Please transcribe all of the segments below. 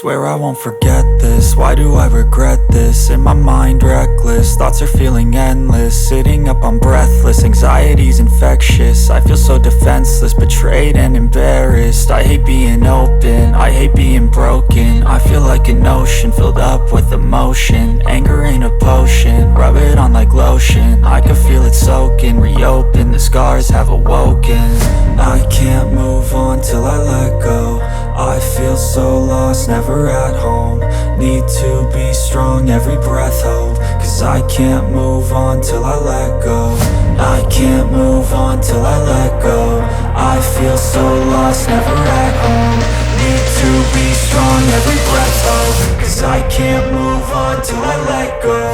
Swear I won't forget this, why do I regret this? In my mind reckless, thoughts are feeling endless. Sitting up I'm breathless, anxiety's infectious. I feel so defenseless, betrayed and embarrassed. I hate being open, I hate being broken. I feel like an ocean filled up with emotion. Anger ain't a potion, rub it on like lotion. I can feel it soaking, reopen, the scars have awoken. I can't move on till I let go. I feel so lost, never at home. Need to be strong, every breath hope. Cause I can't move on till I let go. I can't move on till I let go. I feel so lost, never at home. Need to be strong, every breath hope. Cause I can't move on till I let go.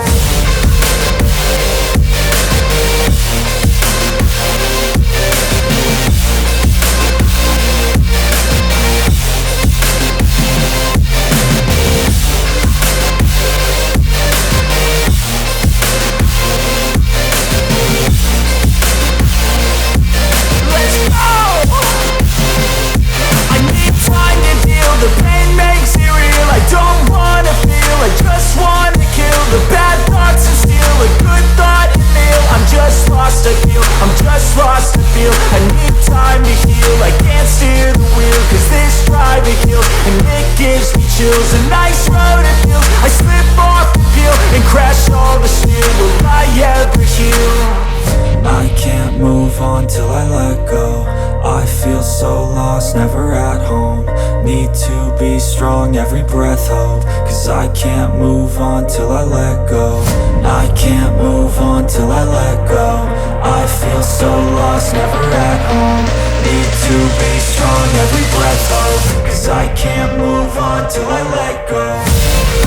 I'm just lost to feel. I need time to heal. I can't steer the wheel, cause this driving kills. And it gives me chills. A nice road to feel. I slip off the peel and crash all the steel. Will I ever heal? I can't move on till I let go. I feel so lost, never at home. Need to be strong, every breath hope. Cause I can't move on till I let go. I can't move on till I let go. I feel so lost, never at home. Need to be strong, every breath hope. Cause I can't move on till I let go.